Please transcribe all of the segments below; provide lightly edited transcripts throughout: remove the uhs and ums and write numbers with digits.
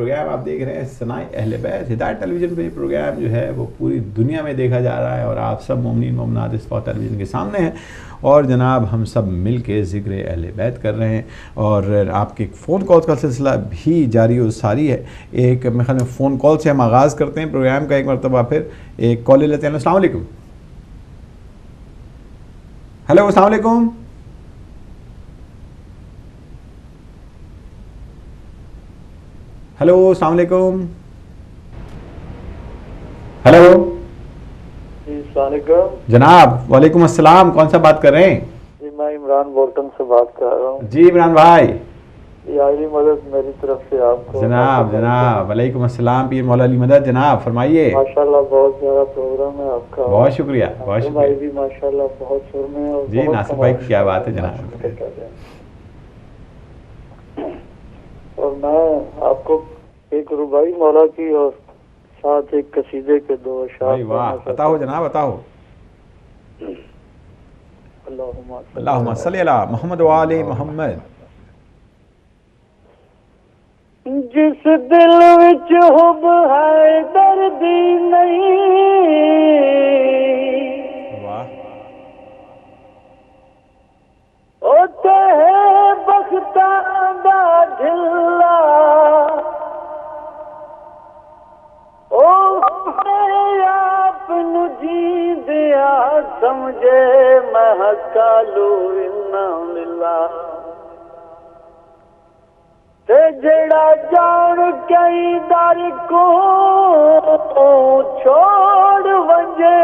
Programme آپ دیکھ رہے ہیں ثنائے اہل بیت. ہدایت ٹیلی ویژن پہ یہ پروگرام جو ہے وہ پوری دنیا میں دیکھا جا رہا ہے اور آپ سب مومنین مومنات اس وقت ٹیلی ویژن کے سامنے ہیں اور جناب ہم سب مل کے ذکر اہل بیت کر رہے ہیں اور آپ کے فون کال کا سلسلہ بھی جاری و ساری ہے. ایک میرے خیال میں فون کال سے ہم آغاز کرتے ہیں پروگرام کا. ایک مرتبہ پھر ایک کال لے لیتے ہیں. السلام علیکم. ہیلو السلام علیکم. ہیلو السلام علیکم. ہیلو السلام علیکم جناب. وعلیکم السلام. کون سا بات کر رہے ہیں؟ جی میں عمران بولٹن سے بات کر رہا ہوں. جی عمران بھائی. یہ علی مدد میری طرف سے آپ کو. جناب وعلیکم السلام. پیر مولا علی مدد. جناب فرمائیے. ماشاءاللہ بہت زیادہ پروگرام ہے آپ کا. بہت شکریہ. بہت شکریہ. بھائی بھی ماشاءاللہ بہت شرم ہے. اور جی ناصر بھائی کیا بات ہے جناب. اور میں آپ کو ایک رباعی مولا کی اور ساتھ ایک قصیدے کے دو اشعار. واہ بتاؤ جناب بتاؤ. اللہم صلی علی محمد وآل محمد. جس دل وچ حب ہے دردی نہیں. واہ. او تے بختاں دا ڈھلا او آپ نو جی دیا سمجھے محکالو انا للہ. تے جڑا جان کئی در کو چھوڑ ونجے.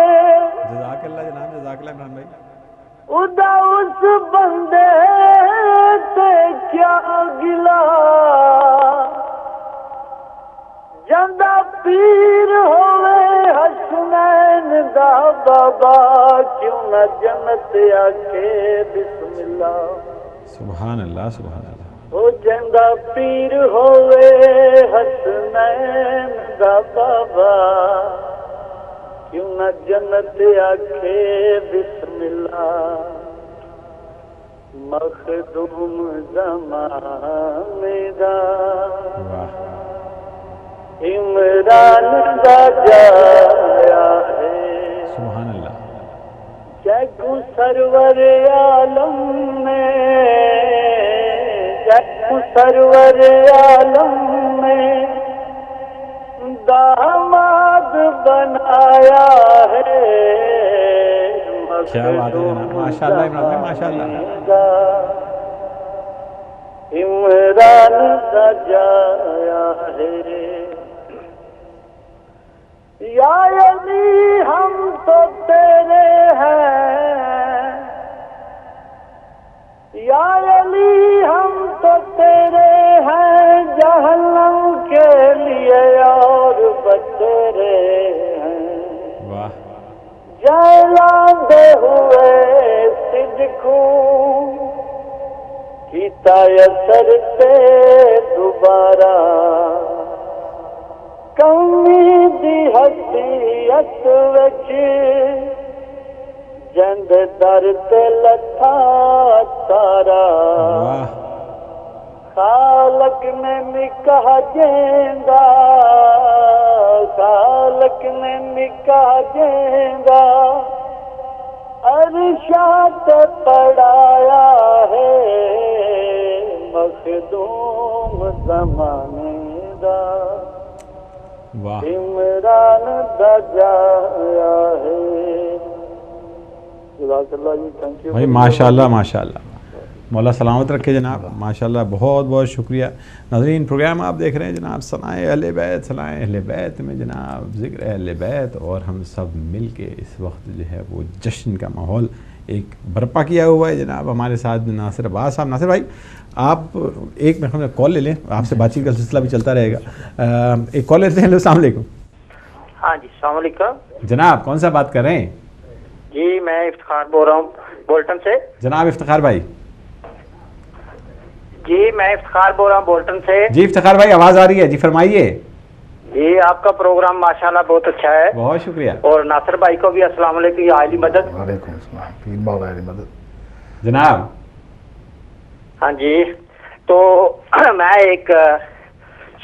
جزاک اللہ جناب. جزاک اللہ عمران بھائی. ادا اس بندے تے کیا گلا. جندا پیر ہوئے حسنین دا بابا کیوں نہ جنت آکے بسم اللہ. سبحان اللہ سبحان اللہ. او جندا پیر ہوئے حسنین دا بابا کیوں نہ جنت آکھے بسم اللہ. مخدوم زمانے دا عمران دا جایا ہے. سبحان اللہ. جگو سرور عالم میں جگو سرور عالم میں داماد بنایا ہے. کیا بات ہے جناب. ماشاء اللہ عمران بھائی ماشاء اللہ. عمران سجایا ہے. یا علی ہم تو تیرے ہیں. یا علی ہم تو تیرے ہیں جہنم کے لیے اور بتیرے ہیں. واہ. جلاندے ہوئے صدقوں کیتا اثر تے دوبارہ. کمی دی حسیت وچ جند در تے لتھا تارا. خالق نے نکاح جیندا خالق نے نکاح جیندا ارشاد پڑھایا ہے. مخدوم زمانے دا عمران دا جایا ہے. جزاک اللہ جی. تھینک یو بھائی ماشاء اللہ ماشاء اللہ. مولا سلامت رکھے جناب. ماشاءاللہ بہت بہت شکریہ. ناظرین پروگرام آپ دیکھ رہے ہیں جناب ثنائے اہل بیت. ثنائے اہل بیت میں جناب ذکر اہل بیت اور ہم سب مل کے اس وقت جو ہے وہ جشن کا ماحول ایک برپا کیا ہوا ہے. جناب ہمارے ساتھ ناصر عباس صاحب. ناصر بھائی آپ ایک میں کال لے لیں. آپ سے بات چیت کا سلسلہ بھی چلتا رہے گا. ایک کال لیتے ہیں. السلام علیکم. ہاں جی السلام علیکم. جناب کون سا بات کر رہے ہیں؟ جی میں افتخار بول رہا ہوں بولٹن سے. جناب افتخار بھائی. جی میں افتخار بول رہا ہوں بولٹن سے. جی افتخار بھائی آواز آ رہی ہے. جی فرمائیے. جی آپ کا پروگرام ماشاءاللہ بہت اچھا ہے. بہت شکریہ. اور ناصر بھائی کو بھی السلام علیکم. یا علی مدد. وعلیکم السلام. پیر مولا علی مدد. جناب ہاں جی تو میں ایک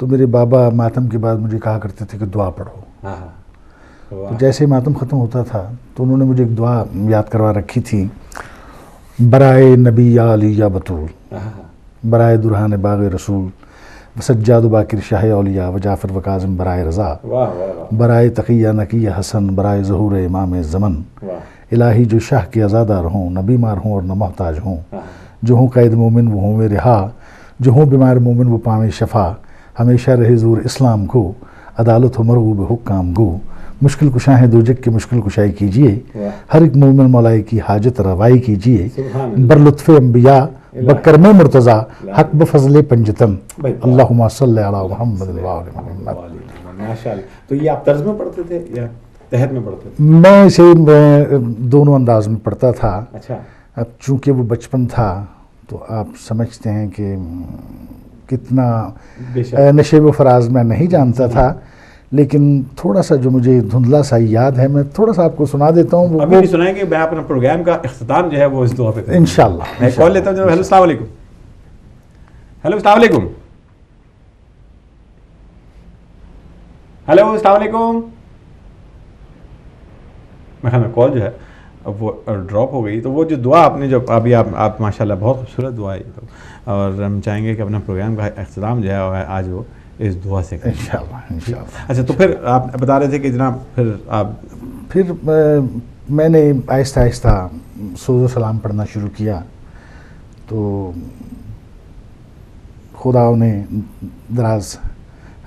تو میرے بابا ماتم کے بعد مجھے کہا کرتے تھے کہ دعا پڑھو. تو جیسے ہی ماتم ختم ہوتا تھا تو انہوں نے مجھے ایک دعا یاد کروا رکھی تھی، برائے نبی یا علی یا بطول، برائے درہان باغ رسول، سجاد و باقر شاہ اولیاء و جعفر و کاظم برائے رضا، برائے تقیہ نقیہ حسن، برائے ظہور امام زمن. الہی جو شاہ کے عزادار ہوں، نہ بیمار ہوں اور نہ محتاج ہوں، جو ہوں قید مومن وہ ہوں رہا، جو ہوں بیمار مومن وہ پاویں شفا، ہمیشہ رہے زور اسلام کو، عدالت و مرغوب حکام گو، مشکل کشاں ہیں دوجک کی مشکل کشائی کیجئے، ہر ایک مومن مولائی کی حاجت روائی کیجئے، بر لطف انبیاء بکرم مرتضیٰ، حق بفضل پنجتن، اللہم صلی علی محمد و آل محمد. ماشاءاللہ. تو یہ آپ طرز میں پڑھتے تھے یا تحت میں پڑھتے تھے؟ میں اسے دونوں انداز میں پڑھتا تھا. اچھا. اب چونکہ وہ بچپن تھا تو آپ سمجھتے ہیں کہ کتنا نشیب و فراز میں نہیں جانتا تھا، لیکن تھوڑا سا جو مجھے دھندلا سا یاد ہے میں تھوڑا سا آپ کو سنا دیتا ہوں. ابھی بھی سنائیں گے. میں اپنا پروگرام کا اختتام جو ہے وہ اس دعا پہ کروں انشاءاللہ. میں کال لیتا ہوں. ہیلو السلام علیکم. ہیلو السلام علیکم. ہیلو السلام علیکم. میں خیال میں کال جو ہے اب وہ ڈراپ ہو گئی. تو وہ جو دعا آپ نے جو ابھی آپ ماشاءاللہ بہت خوبصورت دعا ہے، اور ہم چاہیں گے کہ اپنا پروگرام کا اختتام جو ہے آج وہ اس دعا سے کریں انشاءاللہ. اچھا. تو پھر آپ بتا رہے تھے کہ جناب پھر میں نے آہستہ آہستہ سوز و سلام پڑھنا شروع کیا. تو خدا انہیں دراز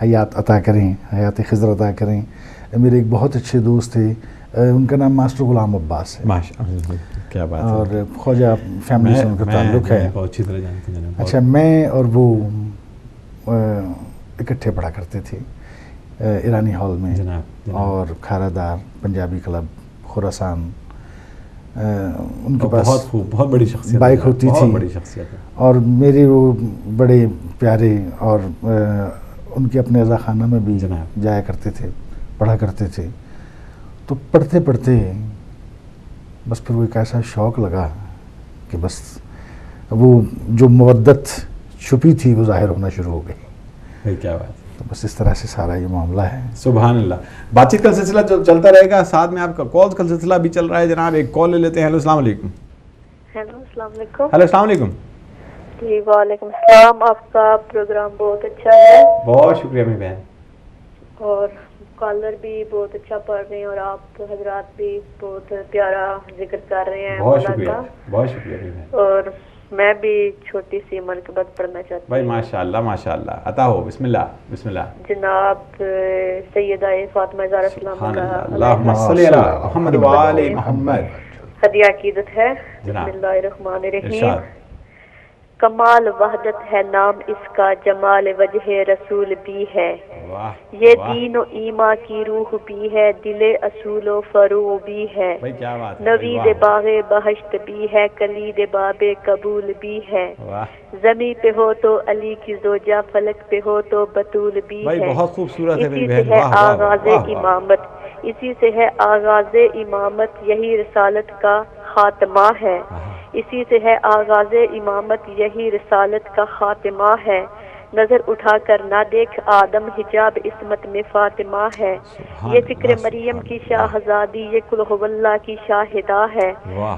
حیات عطا کریں، حیات خضر عطا کریں. میرے ایک بہت اچھے دوست تھے، ان کا نام ماسٹر غلام عباس ہے. ماشاءاللہ. کیا بات ہے. اور خواجہ فیملی سے ان کا تعلق ہے. بہت اچھی طرح جانتے ہیں. اچھا. میں اور وہ اکٹھے پڑھا کرتے تھے ایرانی ہال میں. اور کھارا دار پنجابی کلب خراسان. ان کے پاس بہت بڑی شخصیت بائک ہوتی تھی، بڑی شخصیت. اور میرے وہ بڑے پیارے، اور ان کے اپنے رضا خانہ میں بھی جایا کرتے تھے، پڑھا کرتے تھے. تو پڑھتے پڑھتے بس پھر وہ ایک ایسا شوق لگا کہ بس وہ جو مودت چھپی تھی وہ ظاہر ہونا شروع ہو گئی. کیا بات. تو بس اس طرح سے سارا یہ معاملہ ہے. سبحان اللہ. بات چیت کا سلسلہ چلتا رہے گا، ساتھ میں آپ کا کالز کا سلسلہ بھی چل رہا ہے. جناب ایک کال لے لیتے ہیں. ہیلو السلام علیکم. ہیلو السلام علیکم. ہیلو السلام علیکم. جی وعلیکم السلام. آپ کا پروگرام بہت اچھا ہے. بہت شکریہ میری بہن. اور کالر بھی بہت اچھا پڑھ رہے ہیں، اور آپ حضرات بھی بہت پیارا ذکر کر رہے ہیں. بہت شکریہ. بہت شکریہ میری بہن. اور میں بھی چھوٹی سی منقبت پڑھنا چاہتی ہوں. بھائی ماشاء اللہ ماشاء اللہ. عطا ہو. بسم اللہ بسم اللہ. جناب سیدہ فاطمہ زہرا السلام کا اللہم صلی علی محمد و آل محمد ہدیہ عقیدت ہے. بسم اللہ الرحمن الرحیم. کمال وحدت ہے نام اس کا، جمال وجہ رسول بھی ہے. یہ دین و ایمان کی روح بھی ہے، دل اصول و فروع بھی ہے. نوید باغ بہشت بھی ہے، کلید باب قبول بھی ہے. زمین پہ ہو تو علی کی زوجہ، فلک پہ ہو تو بطول بھی ہے. اسی سے ہے آغاز امامت، اسی سے ہے آغاز امامت، یہی رسالت کا خاتمہ ہے. اسی سے ہے آغاز امامت، یہی رسالت کا خاتمہ ہے. نظر اٹھا کر نہ دیکھ آدم، حجاب عصمت میں فاطمہ ہے. یہ فکر مریم کی شاہزادی، یہ کل ہو اللہ کی شاہدہ ہے.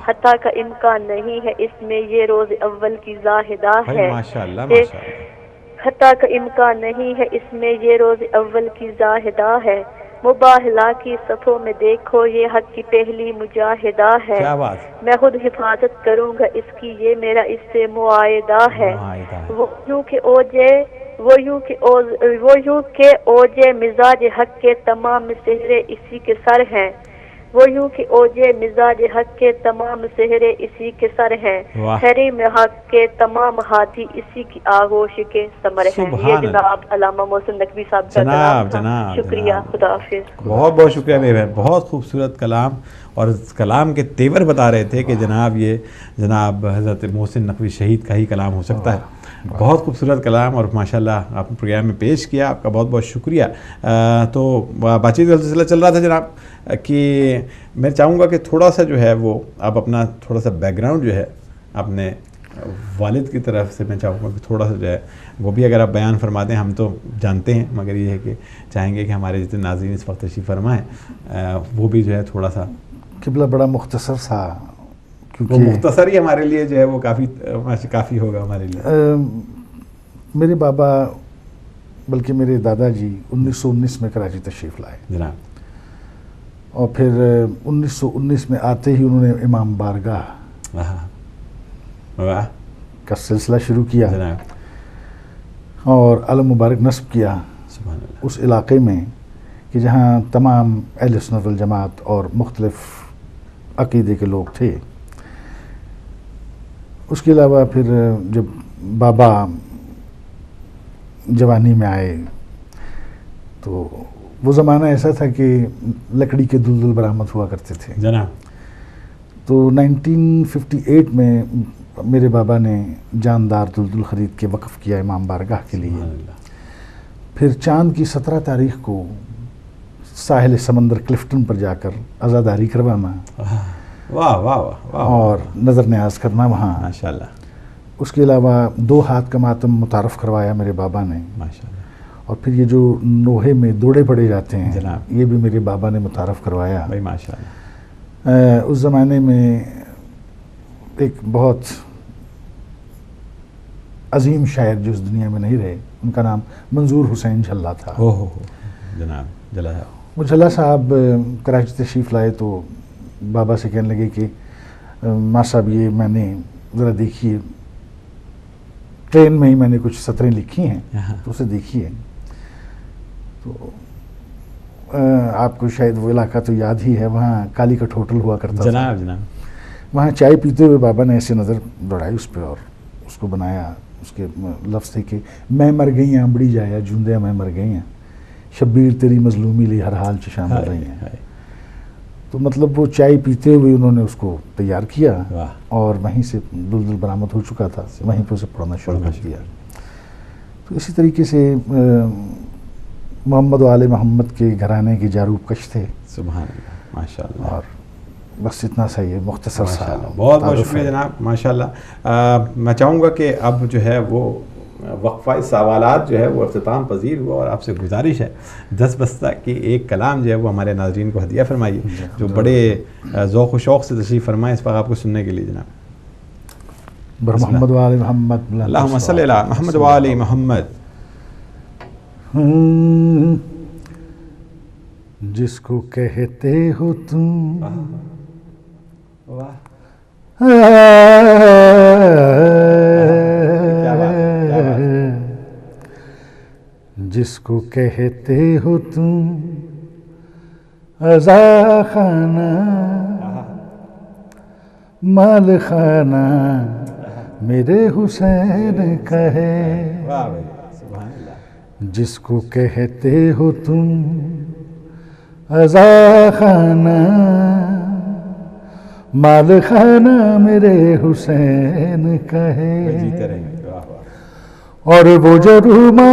حتیٰ کا امکان نہیں ہے اس میں، یہ روز اول کی زاہدہ ہے. حتیٰ کا امکان نہیں ہے اس میں، یہ روز اول کی زاہدہ ہے. مباہلہ کی صفوں میں دیکھو، یہ حق کی پہلی مجاہدہ ہے. میں خود حفاظت کروں گا اس کی، یہ میرا اس سے معاہدہ ہے. وہ یوں کہ اوجے مزاج حق کے تمام سہرے اسی کے سر ہیں. وہ یوں کہ اوجے مزاج حق کے تمام سہرے اسی کے سر ہیں. حریم حق کے تمام ہاتھی اسی کی آغوش کے ثمر ہیں. یہ جناب علامہ محسن نقوی صاحب کا کلام تھا. شکریہ. خدا حافظ. بہت بہت شکریہ میرے بہن. بہت خوبصورت کلام، اور اس کلام کے تیور بتا رہے تھے کہ جناب یہ جناب حضرت محسن نقوی شہید کا ہی کلام ہو سکتا ہے. بہت خوبصورت کلام، اور ماشاءاللہ آپ نے پروگرام میں پیش کیا. آپ کا بہت بہت شکریہ. تو بات چیت کا سلسلہ چل رہا تھا جناب کہ میں چاہوں گا کہ تھوڑا سا جو ہے وہ آپ اپنا تھوڑا سا بیک گراؤنڈ جو ہے آپ نے والد کی طرف سے میں چاہوں گا کہ تھوڑا سا جو ہے وہ بھی اگر آپ بیان فرما دیں. ہم تو جانتے ہیں مگر یہ ہے کہ چاہیں گے کہ ہمارے جتنے ناظرین اس وقت تشریف فرمائیں وہ بھی جو ہے تھوڑا سا. قبلہ بڑا مختصر سا, وہ مختصر ہی ہمارے لیے جو ہے وہ کافی ہوگا ہمارے لیے. میرے بابا بلکہ میرے دادا جی 1919 میں کراچی تشریف لائے جناب, اور پھر 1919 میں آتے ہی انہوں نے امام بارگاہ کا سلسلہ شروع کیا اور علم مبارک نصب کیا اس علاقے میں کہ جہاں تمام اہل سنت والجماعت اور مختلف عقیدے کے لوگ تھے. اس کے علاوہ پھر جب بابا جوانی میں آئے تو وہ زمانہ ایسا تھا کہ لکڑی کے دلدل برآمد ہوا کرتے تھے جناب. تو 1958 میں میرے بابا نے جاندار دلدل خرید کے وقف کیا امام بارگاہ کے لیے. پھر چاند کی 17 تاریخ کو ساحل سمندر کلفٹن پر جا کر عزاداری کروانا واہ واہ واہ اور نظر نیاز کرنا وہاں ماشاءاللہ. اس کے علاوہ 2 ہاتھ کا ماتم متعارف کروایا میرے بابا نے ماشاءاللہ. اور پھر یہ جو نوحے میں دوڑے پڑے جاتے ہیں جناب یہ بھی میرے بابا نے متعارف کروایا بھائی ماشاءاللہ. اس زمانے میں ایک بہت عظیم شاعر جو اس دنیا میں نہیں رہے, ان کا نام منظور حسین جھلا تھا. ہو جناب جھلا ہے. وہ جھلا صاحب کراچی تشریف لائے تو بابا سے کہنے لگے کہ ماں صاحب یہ میں نے ذرا دیکھیے, ٹرین میں ہی میں نے کچھ سطریں لکھی ہیں تو اسے دیکھیے. تو آپ کو شاید وہ علاقہ تو یاد ہی ہے, وہاں کالی کا ہوٹل ہوا کرتا جناب جناب. وہاں چائے پیتے ہوئے بابا نے ایسے نظر دوڑائی اس پہ اور اس کو بنایا. اس کے لفظ تھے کہ میں مر گئی ہیں بڑی جایا جوندیا میں مر گئی ہیں, شبیر تیری مظلومی لی ہر حال چ شامل رہی ہیں. تو مطلب وہ چائے پیتے ہوئے انہوں نے اس کو تیار کیا اور وہیں سے دلدل برآمد ہو چکا تھا, وہیں پہ اسے پڑھنا شروع کر دیا. تو اسی طریقے سے محمد و آل محمد کے گھرانے کے جاروب کش تھے. سبحان اللہ ماشاءاللہ. اور بس اتنا سا یہ مختصر سا بہت بہت شکریہ جناب ماشاءاللہ. میں چاہوں گا کہ اب جو ہے وہ وقفہ سوالات جو ہے وہ اختتام پذیر ہوا اور آپ سے گزارش ہے 10 بستہ کی ایک کلام جو ہے وہ ہمارے ناظرین کو ہدیہ فرمائیے جو بڑے ذوق و شوق سے تشریف فرمائیں اس وقت آپ کو سننے کے لیے جناب. محمد و آل محمد اللہم صلی علی محمد و آل محمد. جس کو کہتے ہو تم جس کو کہتے ہو تم عزا خانہ مال خانہ میرے حسین کا ہے. جس کو کہتے ہو تم عزا خانہ مال خانہ میرے حسین کا ہے. اور وہ جو رومال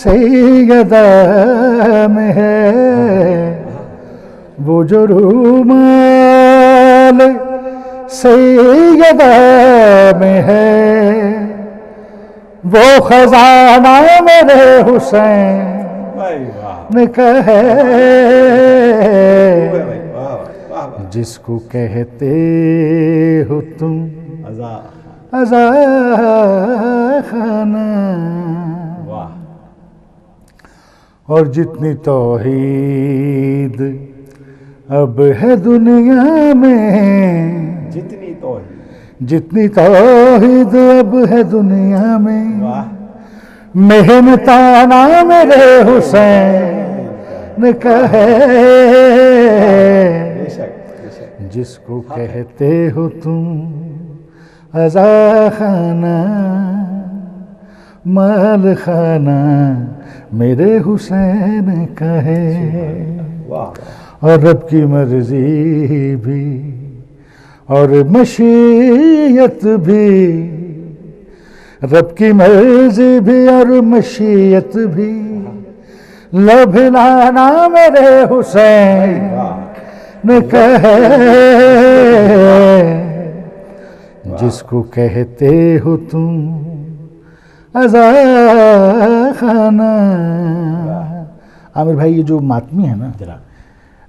سیدہ میں ہے, وہ جو رومال سیدہ میں ہے, وہ خزانہ میرے حسین کا ہے. جس کو کہتے ہو تم عزا خانہ. اور جتنی توحید اب ہے دنیا میں, جتنی توحید اب ہے دنیا میں, محنتانہ میرے حسین کا ہے. جس کو کہتے ہو تم عزا خانہ مال خانہ میرے حسین کا ہے. اور رب کی مرضی بھی اور مشیت بھی, رب کی مرضی بھی اور مشیت بھی, لبھلانا میرے حسین کا ہے. جس کو کہتے ہو تم عزا خانہ. عامر بھائی یہ جو ماتمی ہے نا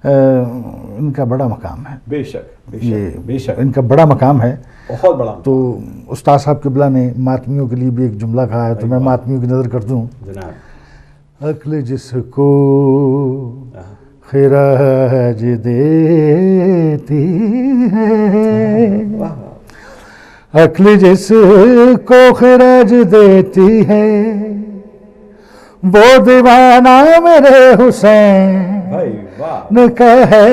ان کا بڑا مقام ہے. بے شک بے شک ان کا بڑا مقام ہے، بہت بڑا. تو استاد صاحب قبلہ نے ماتمیوں کے لیے بھی ایک جملہ کہا ہے، تو میں ماتمیوں کی نظر کرتا ہوں. جناب عقل جس کو خراج دیتی ہے، عقل جس کو خراج دیتی ہے، وہ دیوانہ میرے حسین کا ہے.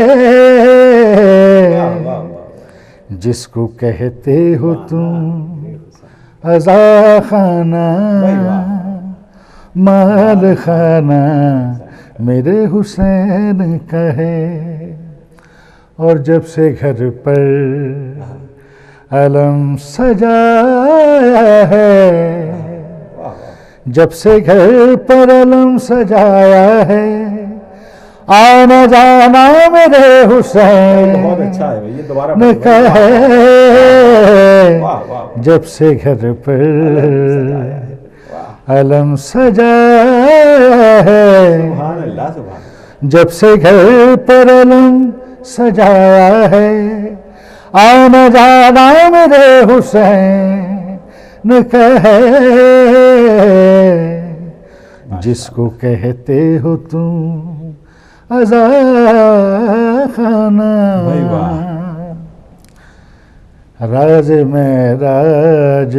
جس کو کہتے ہو تم عزا خانہ مال خانہ میرے حسین کا ہے. اور جب سے گھر پر علم سجایا ہے، جب سے گھر پر علم سجایا ہے، آنا جانا میرے حسین کا ہے. جب سے گھر پر علم سجایا ہے، جب سے گھر پر علم سجایا ہے، آنا جانا میرے حسین کا ہے. جس کو کہتے ہو تم عزا خانہ. راز معراج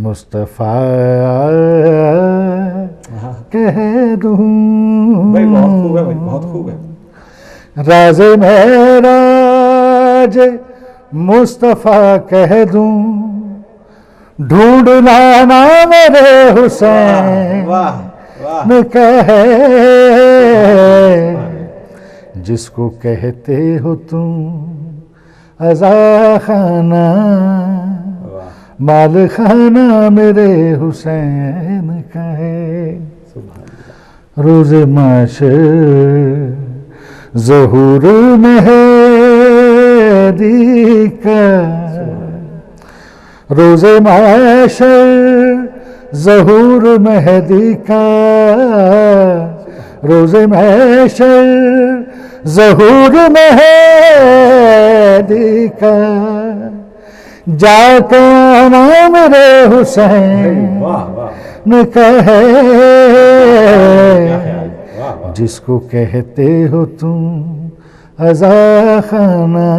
مصطفیٰ کہہ دوں، بہت خوب ہے. راز معراج مصطفیٰ کہہ دوں، ڈھونڈ لانا میرے حسین کا ہے. جس کو کہتے ہو تم عزا خانہ مال خانہ میرے حسین کا ہے. روز معاشر ظہور مہدی کا، روز معاشر ظہور مہدی کا، روز محشر ظہور مہدی کا، جا کے آنا میرے حسین کا ہے. جس کو کہتے ہو تم عزا خانہ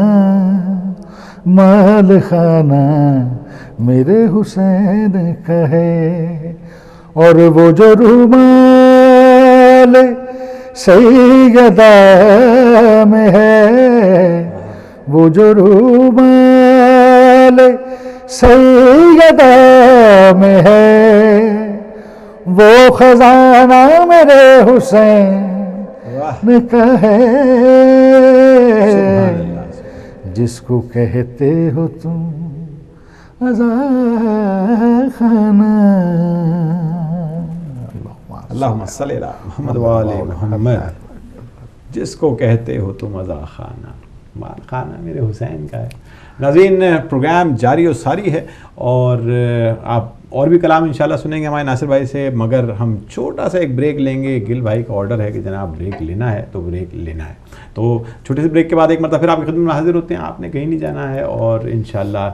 مال خانہ میرے حسین کا ہے. اور وہ جو رومال سیدہ میں ہے، وہ جو رومال سیدہ میں ہے، وہ خزانہ میرے حسین کا ہے. جس کو کہتے ہو تم عزا خانہ. اللہم صلی علی محمد و آل محمد. جس کو کہتے ہو تم عزا خانہ مال خانہ میرے حسین کا ہے. ناظرین پروگرام جاری و ساری ہے اور آپ اور بھی کلام انشاءاللہ سنیں گے ہمارے ناصر بھائی سے، مگر ہم چھوٹا سا ایک بریک لیں گے. گل بھائی کا آرڈر ہے کہ جناب بریک لینا ہے تو بریک لینا ہے. تو چھوٹے سے بریک کے بعد ایک مرتبہ پھر آپ کی خدمت میں حاضر ہوتے ہیں. آپ نے کہیں نہیں جانا ہے اور انشاءاللہ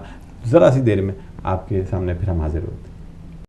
ذرا سی دیر میں آپ کے سامنے پھر ہم حاضر ہوتے ہیں.